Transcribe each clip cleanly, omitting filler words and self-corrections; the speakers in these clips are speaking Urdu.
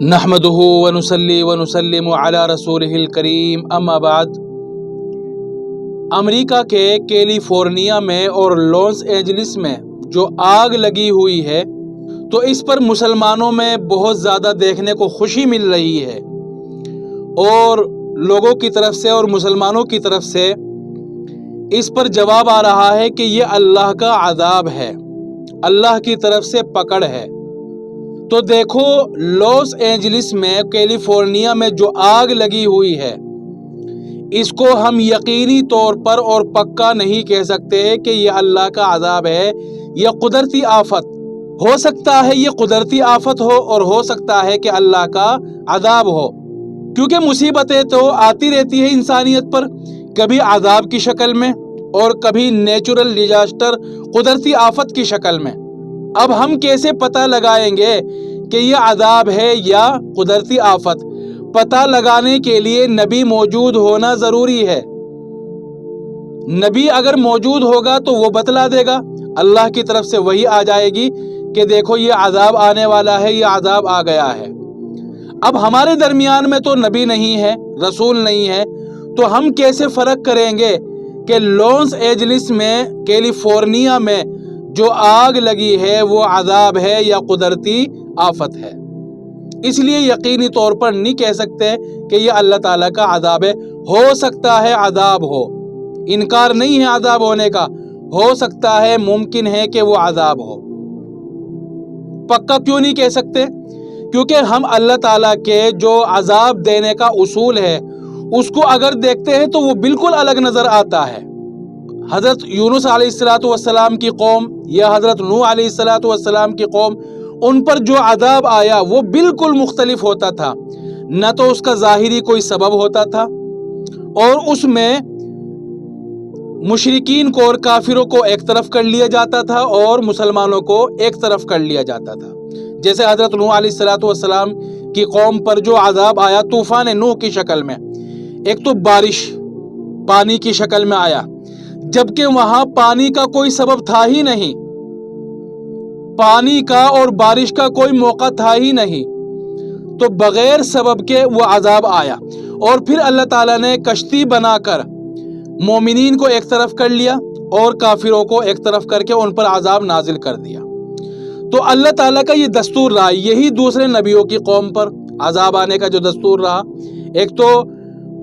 نحمدہ ونصلی ونسلم علی رسولہ الکریم اما بعد۔ امریکہ کے کیلیفورنیا میں اور لاس اینجلس میں جو آگ لگی ہوئی ہے تو اس پر مسلمانوں میں بہت زیادہ دیکھنے کو خوشی مل رہی ہے، اور لوگوں کی طرف سے اور مسلمانوں کی طرف سے اس پر جواب آ رہا ہے کہ یہ اللہ کا عذاب ہے، اللہ کی طرف سے پکڑ ہے۔ تو دیکھو، لاس اینجلس میں کیلیفورنیا میں جو آگ لگی ہوئی ہے، اس کو ہم یقینی طور پر اور پکا نہیں کہہ سکتے کہ یہ اللہ کا عذاب ہے یا قدرتی آفت۔ ہو سکتا ہے یہ قدرتی آفت ہو اور ہو سکتا ہے کہ اللہ کا عذاب ہو، کیونکہ مصیبتیں تو آتی رہتی ہے انسانیت پر، کبھی عذاب کی شکل میں اور کبھی نیچرل ڈیزاسٹر قدرتی آفت کی شکل میں۔ اب ہم کیسے پتہ لگائیں گے کہ یہ عذاب ہے یا قدرتی آفت؟ پتہ لگانے کے لیے نبی موجود ہونا ضروری ہے۔ نبی اگر موجود ہوگا تو وہ بتلا دے گا، اللہ کی طرف سے وحی آ جائے گی کہ دیکھو یہ عذاب آنے والا ہے، یہ عذاب آ گیا ہے۔ اب ہمارے درمیان میں تو نبی نہیں ہے، رسول نہیں ہے، تو ہم کیسے فرق کریں گے کہ لاس اینجلس میں کیلیفورنیا میں جو آگ لگی ہے وہ عذاب ہے یا قدرتی آفت ہے؟ اس لیے یقینی طور پر نہیں کہہ سکتے کہ یہ اللہ تعالیٰ کا عذاب ہے۔ ہو سکتا ہے عذاب ہو، انکار نہیں ہے عذاب ہونے کا، ہو سکتا ہے، ممکن ہے کہ وہ عذاب ہو۔ پکا کیوں نہیں کہہ سکتے؟ کیونکہ ہم اللہ تعالیٰ کے جو عذاب دینے کا اصول ہے اس کو اگر دیکھتے ہیں تو وہ بالکل الگ نظر آتا ہے۔ حضرت یونس علیہ السلام کی قوم یا حضرت نوح علیہ السلام کی قوم، ان پر جو عذاب آیا وہ بالکل مختلف ہوتا تھا۔ نہ تو اس کا ظاہری کوئی سبب ہوتا تھا، اور اس میں مشرکین کو اور کافروں کو ایک طرف کر لیا جاتا تھا اور مسلمانوں کو ایک طرف کر لیا جاتا تھا۔ جیسے حضرت نوح علیہ السلام کی قوم پر جو عذاب آیا طوفان نوح کی شکل میں، ایک تو بارش پانی کی شکل میں آیا، جبکہ وہاں پانی کا کوئی سبب تھا ہی نہیں، پانی کا اور بارش کا کوئی موقع تھا ہی نہیں، تو بغیر سبب کے وہ عذاب آیا۔ اور پھر اللہ تعالیٰ نے کشتی بنا کر مومنین کو ایک طرف کر لیا اور کافروں کو ایک طرف کر کے ان پر عذاب نازل کر دیا۔ تو اللہ تعالیٰ کا یہ دستور رہا، یہی دوسرے نبیوں کی قوم پر عذاب آنے کا جو دستور رہا، ایک تو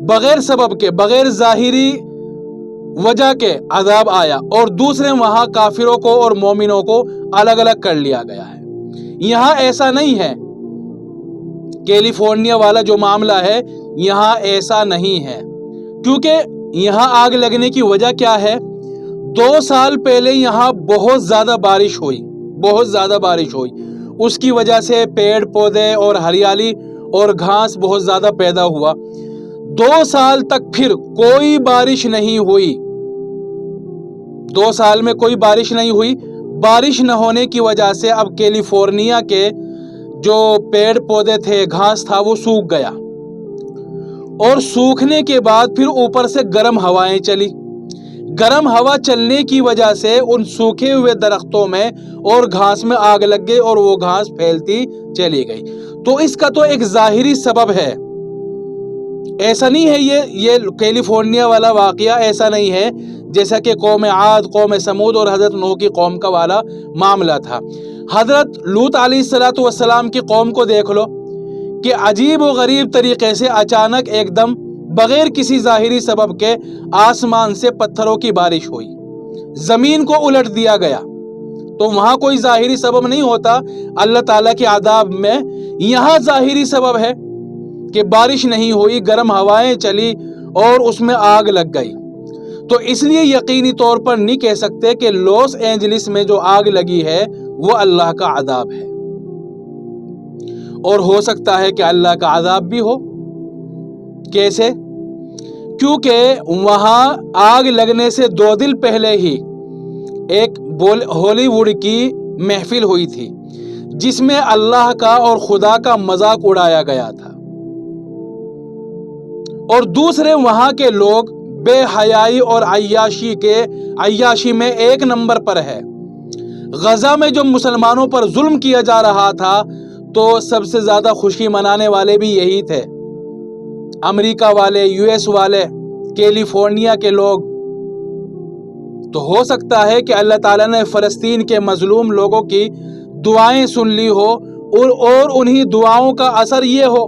بغیر سبب کے، بغیر ظاہری وجہ کے عذاب آیا، اور دوسرے وہاں کافروں کو اور مومنوں کو الگ الگ کر لیا گیا ہے۔ یہاں ایسا نہیں ہے، کیلیفورنیا والا جو معاملہ ہے یہاں ایسا نہیں ہے، کیونکہ یہاں آگ لگنے کی وجہ کیا ہے؟ 2 سال پہلے یہاں بہت زیادہ بارش ہوئی، بہت زیادہ بارش ہوئی، اس کی وجہ سے پیڑ پودے اور ہریالی اور گھاس بہت زیادہ پیدا ہوا۔ 2 سال تک پھر کوئی بارش نہیں ہوئی، 2 سال میں کوئی بارش نہیں ہوئی۔ بارش نہ ہونے کی وجہ سے اب کیلیفورنیا کے جو پیڑ پودے تھے، گھاس تھا، وہ سوکھ گیا، اور سوکھنے کے بعد پھر اوپر سے گرم ہوائیں چلی۔ گرم ہوا چلنے کی وجہ سے ان سوکھے ہوئے درختوں میں اور گھاس میں آگ لگ گئی اور وہ گھاس پھیلتی چلی گئی۔ تو اس کا تو ایک ظاہری سبب ہے، ایسا نہیں ہے یہ کیلیفورنیا والا واقعہ ایسا نہیں ہے جیسا کہ قوم عاد، قوم سمود اور حضرت نوح کی قوم کا والا معاملہ تھا۔ حضرت لوط علیہ السلام کی قوم کو دیکھ لو کہ عجیب و غریب طریقے سے اچانک ایک دم بغیر کسی ظاہری سبب کے آسمان سے پتھروں کی بارش ہوئی، زمین کو الٹ دیا گیا۔ تو وہاں کوئی ظاہری سبب نہیں ہوتا اللہ تعالیٰ کے عذاب میں، یہاں ظاہری سبب ہے کہ بارش نہیں ہوئی، گرم ہوائیں چلی اور اس میں آگ لگ گئی۔ تو اس لیے یقینی طور پر نہیں کہہ سکتے کہ لاس اینجلس میں جو آگ لگی ہے وہ اللہ کا عذاب ہے، اور ہو سکتا ہے کہ اللہ کا عذاب بھی ہو۔ کیسے؟ کیونکہ وہاں آگ لگنے سے 2 دن پہلے ہی ایک ہالی ووڈ کی محفل ہوئی تھی جس میں اللہ کا اور خدا کا مذاق اڑایا گیا تھا، اور دوسرے وہاں کے لوگ بے حیائی اور عیاشی میں 1 نمبر پر ہے۔ غزہ میں جو مسلمانوں پر ظلم کیا جا رہا تھا تو سب سے زیادہ خوشی منانے والے بھی یہی تھے، امریکہ والے، US والے، کیلیفورنیا کے لوگ۔ تو ہو سکتا ہے کہ اللہ تعالیٰ نے فلسطین کے مظلوم لوگوں کی دعائیں سن لی ہو اور انہی دعاؤں کا اثر یہ ہو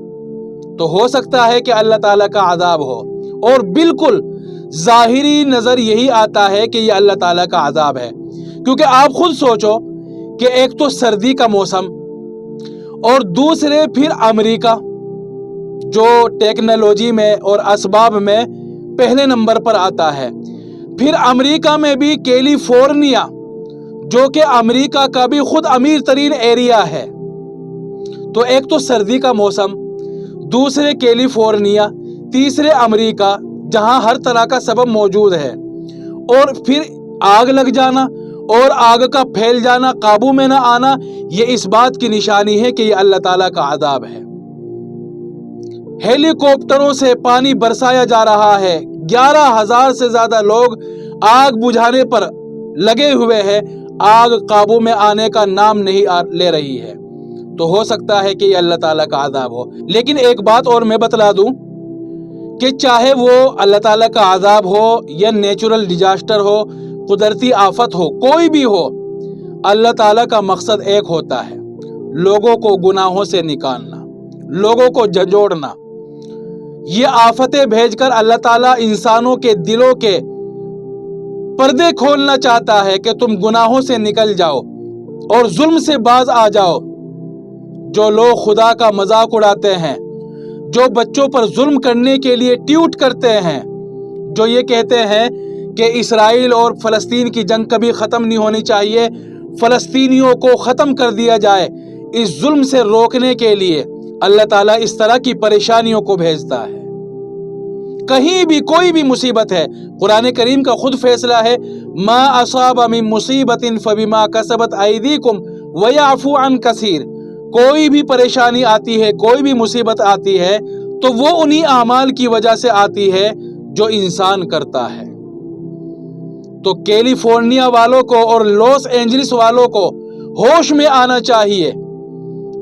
ہو سکتا ہے کہ اللہ تعالیٰ کا عذاب ہو، اور بالکل ظاہری نظر یہی آتا ہے کہ یہ اللہ تعالیٰ کا عذاب ہے، کیونکہ آپ خود سوچو کہ ایک تو سردی کا موسم، اور دوسرے پھر امریکہ جو ٹیکنالوجی میں اور اسباب میں پہلے نمبر پر آتا ہے، پھر امریکہ میں بھی کیلیفورنیا جو کہ امریکہ کا بھی خود امیر ترین ایریا ہے۔ تو ایک تو سردی کا موسم، دوسرے کیلیفورنیا، تیسرے امریکہ جہاں ہر طرح کا سبب موجود ہے، اور پھر آگ لگ جانا اور آگ کا پھیل جانا، قابو میں نہ آنا، یہ اس بات کی نشانی ہے کہ یہ اللہ تعالیٰ کا عذاب ہے۔ ہیلی کاپٹروں سے پانی برسایا جا رہا ہے، 11,000 سے زیادہ لوگ آگ بجھانے پر لگے ہوئے ہیں، آگ قابو میں آنے کا نام نہیں لے رہی ہے۔ تو ہو سکتا ہے کہ یہ اللہ تعالیٰ کا عذاب ہو۔ لیکن ایک بات اور میں بتلا دوں کہ چاہے وہ اللہ تعالیٰ کا عذاب ہو یا نیچرل ڈیزاسٹر ہو، قدرتی آفت ہو، کوئی بھی ہو، اللہ تعالیٰ کا مقصد ایک ہوتا ہے، لوگوں کو گناہوں سے نکالنا، لوگوں کو جھنجھوڑنا۔ یہ آفتیں بھیج کر اللہ تعالیٰ انسانوں کے دلوں کے پردے کھولنا چاہتا ہے کہ تم گناہوں سے نکل جاؤ اور ظلم سے باز آ جاؤ۔ جو لوگ خدا کا مذاق اڑاتے ہیں، جو بچوں پر ظلم کرنے کے لیے ٹویٹ کرتے ہیں، جو یہ کہتے ہیں کہ اسرائیل اور فلسطین کی جنگ کبھی ختم نہیں ہونی چاہیے، فلسطینیوں کو ختم کر دیا جائے، اس ظلم سے روکنے کے لیے اللہ تعالیٰ اس طرح کی پریشانیوں کو بھیجتا ہے۔ کہیں بھی کوئی بھی مصیبت ہے، قرآن کریم کا خود فیصلہ ہے، ما اصاب من مصیبت فبما کسبت ایدیکم ویعفو عن کثیر۔ کوئی بھی پریشانی آتی ہے، کوئی بھی مصیبت آتی ہے تو وہ انہی اعمال کی وجہ سے آتی ہے جو انسان کرتا ہے۔ تو کیلیفورنیا والوں کو اور لاس اینجلس والوں کو ہوش میں آنا چاہیے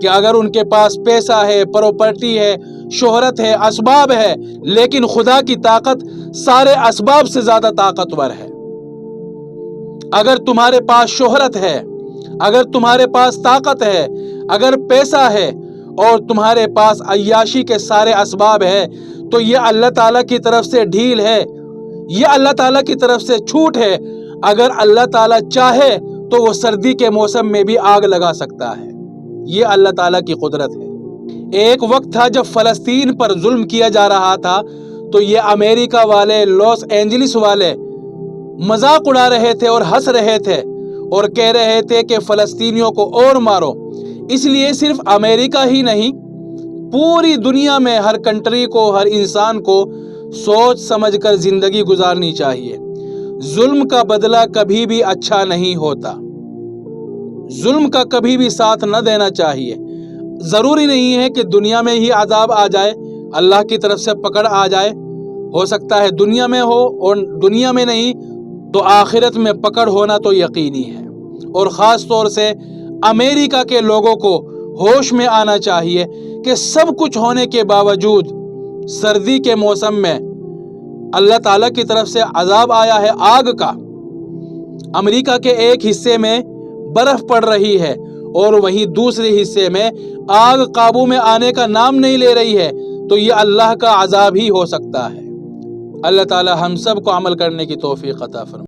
کہ اگر ان کے پاس پیسہ ہے، پراپرٹی ہے، شہرت ہے، اسباب ہے، لیکن خدا کی طاقت سارے اسباب سے زیادہ طاقتور ہے۔ اگر تمہارے پاس شہرت ہے، اگر تمہارے پاس طاقت ہے، اگر پیسہ ہے اور تمہارے پاس عیاشی کے سارے اسباب ہے، تو یہ اللہ تعالیٰ کی طرف سے ڈھیل ہے، یہ اللہ تعالیٰ کی طرف سے چھوٹ ہے۔ اگر اللہ تعالیٰ چاہے تو وہ سردی کے موسم میں بھی آگ لگا سکتا ہے، یہ اللہ تعالیٰ کی قدرت ہے۔ ایک وقت تھا جب فلسطین پر ظلم کیا جا رہا تھا تو یہ امریکہ والے، لاس اینجلس والے مذاق اڑا رہے تھے اور ہنس رہے تھے اور کہہ رہے تھے کہ فلسطینیوں کو اور مارو۔ اس لیے صرف امریکہ ہی نہیں، پوری دنیا میں ہر کنٹری کو، ہر انسان کو سوچ سمجھ کر زندگی گزارنی چاہیے۔ ظلم کا بدلہ کبھی بھی اچھا نہیں ہوتا، ظلم کا کبھی بھی ساتھ نہ دینا چاہیے۔ ضروری نہیں ہے کہ دنیا میں ہی عذاب آ جائے، اللہ کی طرف سے پکڑ آ جائے، ہو سکتا ہے دنیا میں ہو، اور دنیا میں نہیں تو آخرت میں پکڑ ہونا تو یقینی ہے۔ اور خاص طور سے امریکہ کے لوگوں کو ہوش میں آنا چاہیے کہ سب کچھ ہونے کے باوجود سردی کے موسم میں اللہ تعالیٰ کی طرف سے عذاب آیا ہے آگ کا۔ امریکہ کے ایک حصے میں برف پڑ رہی ہے اور وہیں دوسرے حصے میں آگ قابو میں آنے کا نام نہیں لے رہی ہے، تو یہ اللہ کا عذاب ہی ہو سکتا ہے۔ اللہ تعالیٰ ہم سب کو عمل کرنے کی توفیق عطا فرمائے۔